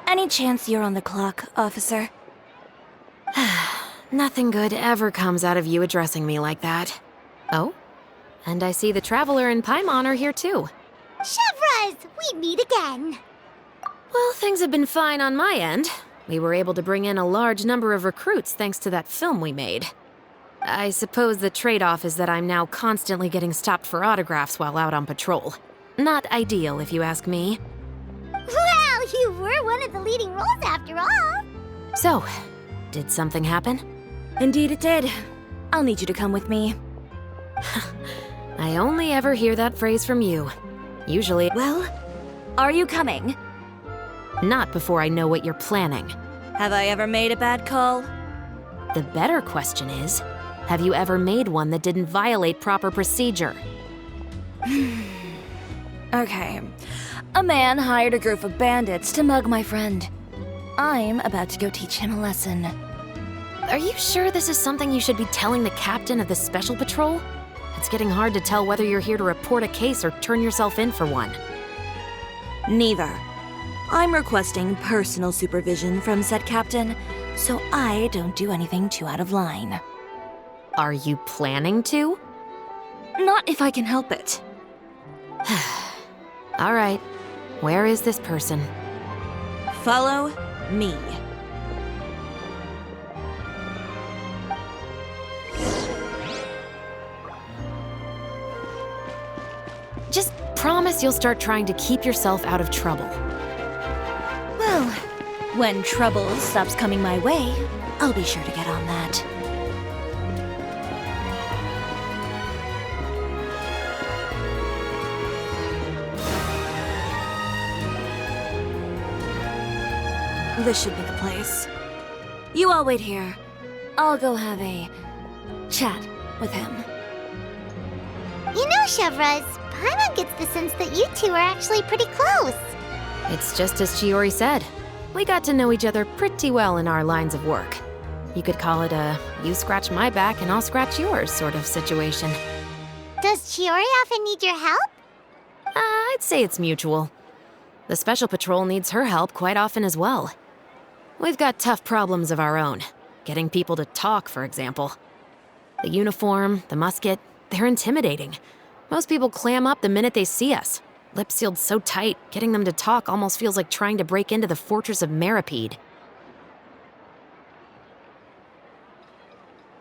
Any chance you're on the clock, officer? Nothing good ever comes out of you addressing me like that. Oh? And I see the Traveler and Paimon are here too. Chevraz, we meet again. Well, things have been fine on my end. We were able to bring in a large number of recruits thanks to that film we made. I suppose the trade-off is that I'm now constantly getting stopped for autographs while out on patrol. Not ideal, if you ask me. Well, you were one of the leading roles after all. So, did something happen? Indeed it did. I'll need you to come with me. I only ever hear that phrase from you. Usually, Well, are you coming? not before I know what you're planning. Have I ever made a bad call? The better question is, have you ever made one that didn't violate proper procedure? Okay. A man hired a group of bandits to mug my friend. I'm about to go teach him a lesson. Are you sure this is something you should be telling the captain of the Special Patrol? It's getting hard to tell whether you're here to report a case or turn yourself in for one. Neither. I'm requesting personal supervision from said captain, so I don't do anything too out of line. Are you planning to? Not if I can help it. All right. Where is this person? Follow me. Just promise you'll start trying to keep yourself out of trouble. Well, when trouble stops coming my way, I'll be sure to get on that. This should be the place. You all wait here. I'll go have a chat with him. You know, Chevraz, Paimon gets the sense that you two are actually pretty close. It's just as Chiori said. We got to know each other pretty well in our lines of work. You could call it a you scratch my back and I'll scratch yours sort of situation. Does Chiori often need your help? I'd say it's mutual. The Special Patrol needs her help quite often as well. We've got tough problems of our own. Getting people to talk, for example. The uniform, the musket, they're intimidating. Most people clam up the minute they see us. Lips sealed so tight, getting them to talk almost feels like trying to break into the fortress of Meripede.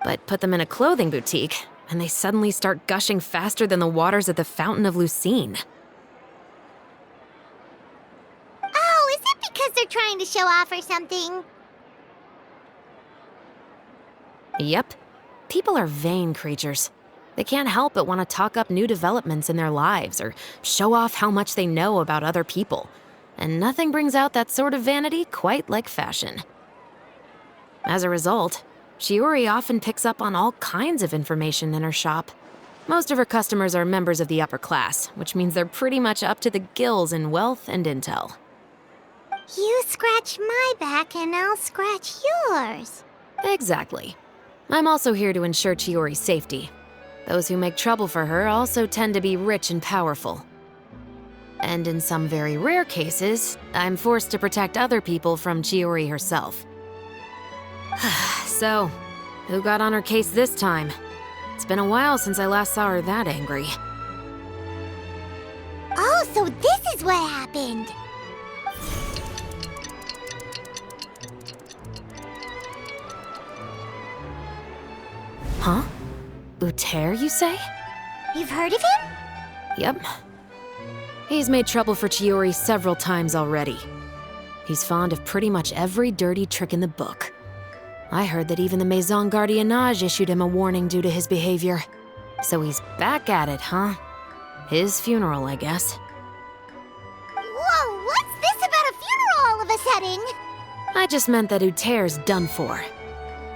But put them in a clothing boutique, and they suddenly start gushing faster than the waters at the Fountain of Lucine. Oh, is it because they're trying to show off or something? Yep. People are vain creatures. They can't help but want to talk up new developments in their lives or show off how much they know about other people. And nothing brings out that sort of vanity quite like fashion. As a result, Chiori often picks up on all kinds of information in her shop. Most of her customers are members of the upper class, which means they're pretty much up to the gills in wealth and intel. You scratch my back and I'll scratch yours. Exactly. I'm also here to ensure Chiori's safety. Those who make trouble for her also tend to be rich and powerful. And in some very rare cases, I'm forced to protect other people from Chiori herself. So, who got on her case this time? It's been a while since I last saw her that angry. Oh, so this is what happened. Huh? Uter, you say? You've heard of him? Yep. He's made trouble for Chiori several times already. He's fond of pretty much every dirty trick in the book. I heard that even the Maison Gardiennage issued him a warning due to his behavior. So he's back at it, huh? His funeral, I guess. Whoa, what's this about a funeral all of a sudden? I just meant that Uter's done for.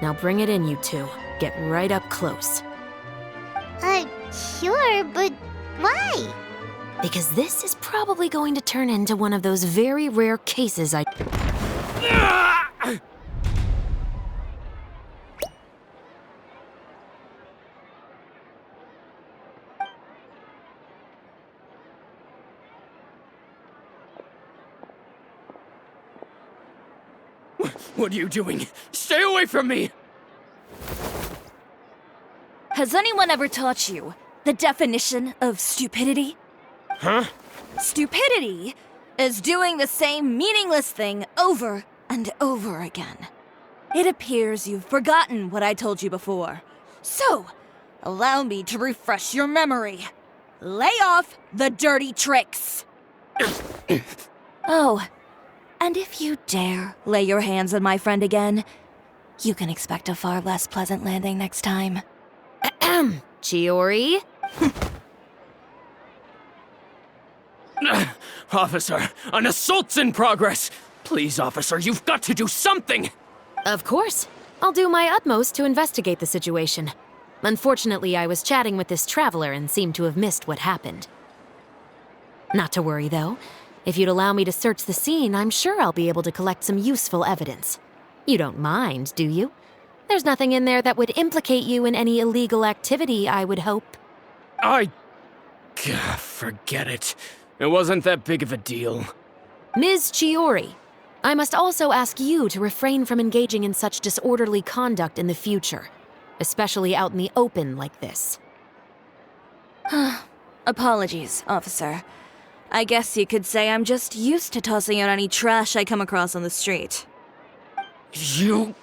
Now bring it in, you two. Get right up close. Sure, but why? Because this is probably going to turn into one of those very rare cases I... What are you doing? Stay away from me! Has anyone ever taught you the definition of stupidity? Huh? Stupidity is doing the same meaningless thing over and over again. It appears you've forgotten what I told you before. So, allow me to refresh your memory. Lay off the dirty tricks! Oh, and if you dare lay your hands on my friend again, you can expect a far less pleasant landing next time. Ahem. Chiori? Officer, an assault's in progress! Please, officer, you've got to do something! Of course. I'll do my utmost to investigate the situation. Unfortunately, I was chatting with this traveler and seemed to have missed what happened. Not to worry, though. If you'd allow me to search the scene, I'm sure I'll be able to collect some useful evidence. You don't mind, do you? There's nothing in there that would implicate you in any illegal activity, I would hope. Forget it. It wasn't that big of a deal. Ms. Chiori, I must also ask you to refrain from engaging in such disorderly conduct in the future, especially out in the open like this. Apologies, officer. I guess you could say I'm just used to tossing out any trash I come across on the street. You...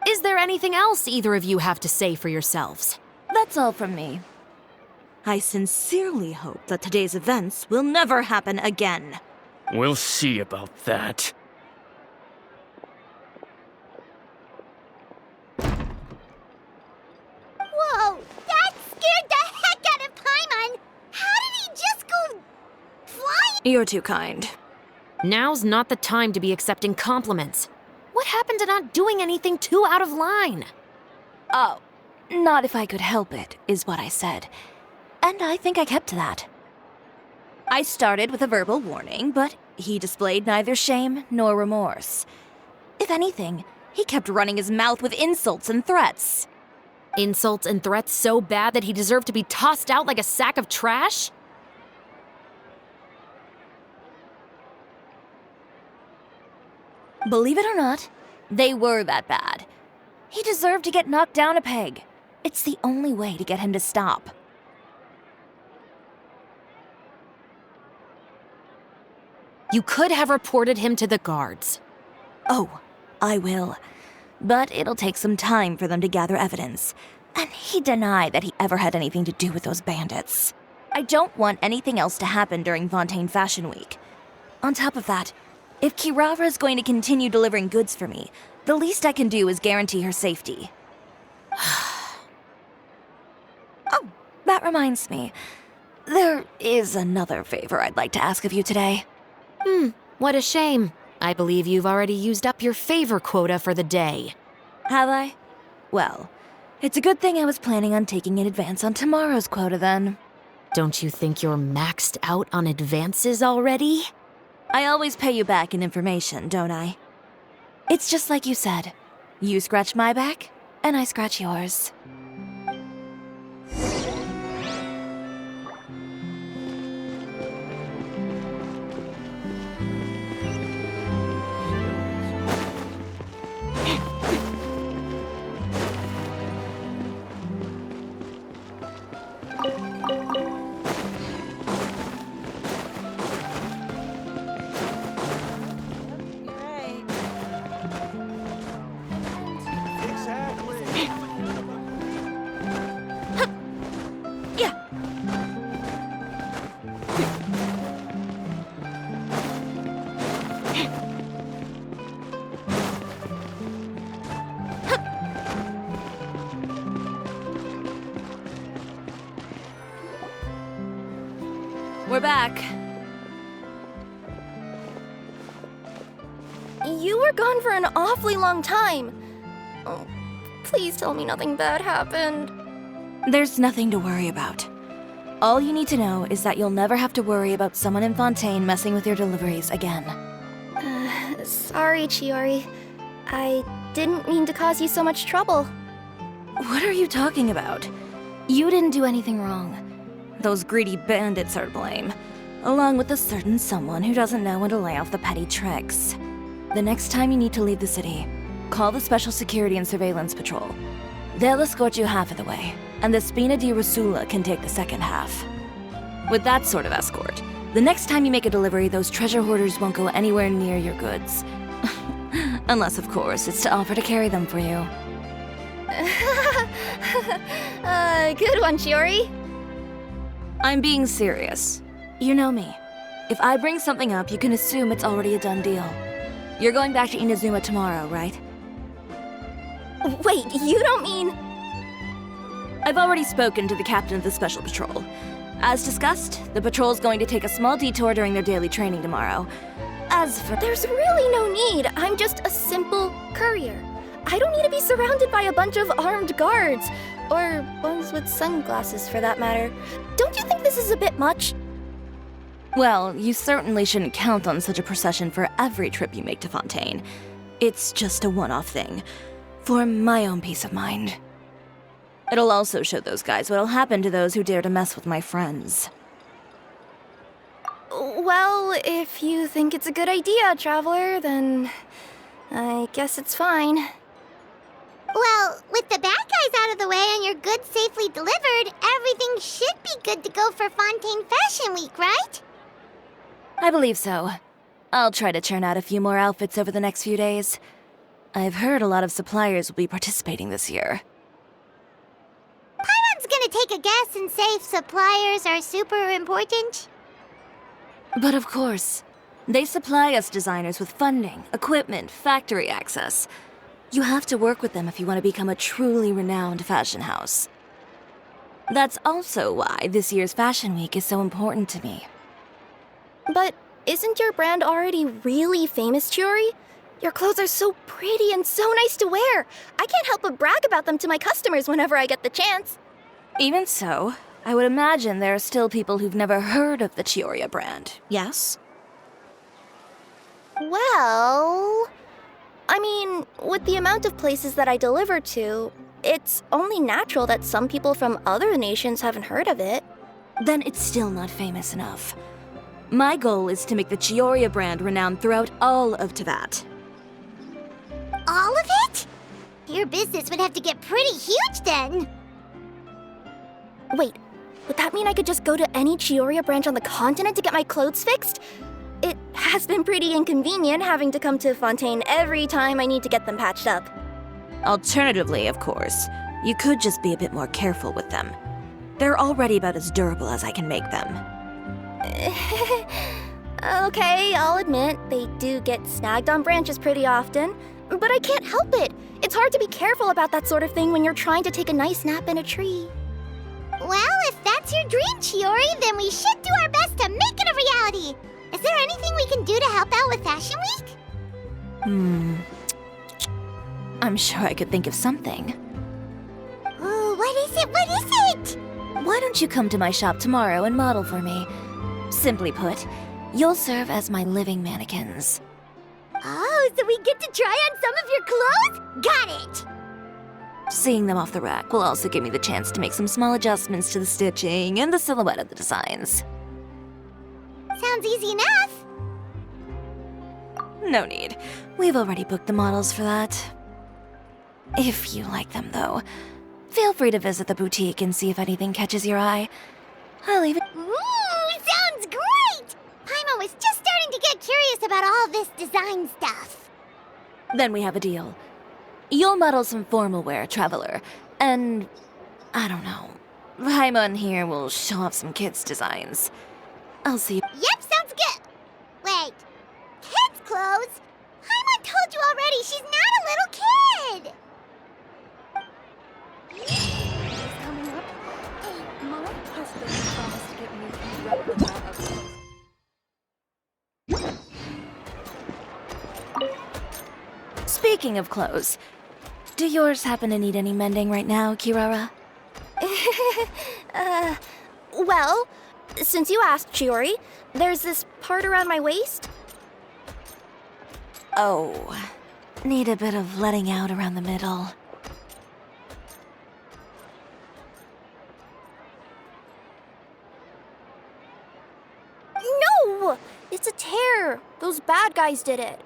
Is there anything else either of you have to say for yourselves? That's all from me. I sincerely hope that today's events will never happen again. We'll see about that. Whoa, that scared the heck out of Paimon! How did he just go flying? You're too kind. Now's not the time to be accepting compliments. What happened to not doing anything too out of line? Oh, not if I could help it, is what I said. And I think I kept to that. I started with a verbal warning, but he displayed neither shame nor remorse. If anything, he kept running his mouth with insults and threats. Insults and threats so bad that he deserved to be tossed out like a sack of trash? Believe it or not, they were that bad. He deserved to get knocked down a peg. It's the only way to get him to stop. You could have reported him to the guards. Oh, I will. But it'll take some time for them to gather evidence. And he denied that he ever had anything to do with those bandits. I don't want anything else to happen during Fontaine Fashion Week. On top of that, if Kirara is going to continue delivering goods for me, the least I can do is guarantee her safety. Oh, that reminds me. There is another favor I'd like to ask of you today. What a shame. I believe you've already used up your favor quota for the day. Have I? Well, it's a good thing I was planning on taking an advance on tomorrow's quota then. Don't you think you're maxed out on advances already? I always pay you back in information, don't I? It's just like you said. You scratch my back, and I scratch yours. We're back. You were gone for an awfully long time. Oh, please tell me nothing bad happened. There's nothing to worry about. All you need to know is that you'll never have to worry about someone in Fontaine messing with your deliveries again. Sorry, Chiori. I didn't mean to cause you so much trouble. What are you talking about? You didn't do anything wrong. Those greedy bandits are to blame, along with a certain someone who doesn't know when to lay off the petty tricks. The next time you need to leave the city, call the Special Security and Surveillance Patrol. They'll escort you half of the way, and the Spina di Rosula can take the second half. With that sort of escort, the next time you make a delivery, those treasure hoarders won't go anywhere near your goods. Unless, of course, it's to offer to carry them for you. Good one, Chiori. I'm being serious. You know me. If I bring something up, you can assume it's already a done deal. You're going back to Inazuma tomorrow, right? Wait, you don't mean... I've already spoken to the captain of the Special Patrol. As discussed, the patrol's going to take a small detour during their daily training tomorrow. As for... There's really no need. I'm just a simple courier. I don't need to be surrounded by a bunch of armed guards. Or ones with sunglasses, for that matter. Don't you think this is a bit much? Well, you certainly shouldn't count on such a procession for every trip you make to Fontaine. It's just a one-off thing, for my own peace of mind. It'll also show those guys what'll happen to those who dare to mess with my friends. Well, if you think it's a good idea, Traveler, then I guess it's fine. Well, with the bad guys out of the way and your goods safely delivered, everything should be good to go for Fontaine Fashion Week, right? I believe so. I'll try to churn out a few more outfits over the next few days. I've heard a lot of suppliers will be participating this year. Paimon's gonna take a guess and say if suppliers are super important. But of course, they supply us designers with funding, equipment, factory access. You have to work with them if you want to become a truly renowned fashion house. That's also why this year's Fashion Week is so important to me. But isn't your brand already really famous, Chiori? Your clothes are so pretty and so nice to wear. I can't help but brag about them to my customers whenever I get the chance. Even so, I would imagine there are still people who've never heard of the Chiori brand, yes? Well... I mean, with the amount of places that I deliver to, it's only natural that some people from other nations haven't heard of it. Then it's still not famous enough. My goal is to make the Chiori brand renowned throughout all of Teyvat. All of it? Your business would have to get pretty huge then. Wait, would that mean I could just go to any Chiori branch on the continent to get my clothes fixed? It has been pretty inconvenient having to come to Fontaine every time I need to get them patched up. Alternatively, of course, you could just be a bit more careful with them. They're already about as durable as I can make them. Okay, I'll admit, they do get snagged on branches pretty often, but I can't help it. It's hard to be careful about that sort of thing when you're trying to take a nice nap in a tree. Well, if that's your dream, Chiori, then we should do our best to make it a reality. Is there anything we can do to help out with Fashion Week? I'm sure I could think of something. Ooh, what is it? What is it? Why don't you come to my shop tomorrow and model for me? Simply put, you'll serve as my living mannequins. Oh, so we get to try on some of your clothes? Got it! Seeing them off the rack will also give me the chance to make some small adjustments to the stitching and the silhouette of the designs. Sounds easy enough. No need. We've already booked the models for that. If you like them, though, feel free to visit the boutique and see if anything catches your eye. I'll even... Ooh, sounds great! Paimon was just starting to get curious about all this design stuff. Then we have a deal. You'll model some formal wear, Traveler, and... I don't know. Paimon here will show off some kids' designs. I'll see you... Yep, sounds good. Wait, kids' clothes? Paimon told you already she's not a little kid! Coming up, my husband promised to get me a replica of... Speaking of clothes, do yours happen to need any mending right now, Kirara? Well, since you asked, Shiori, there's this part around my waist. Oh, need a bit of letting out around the middle. No! It's a tear. Those bad guys did it.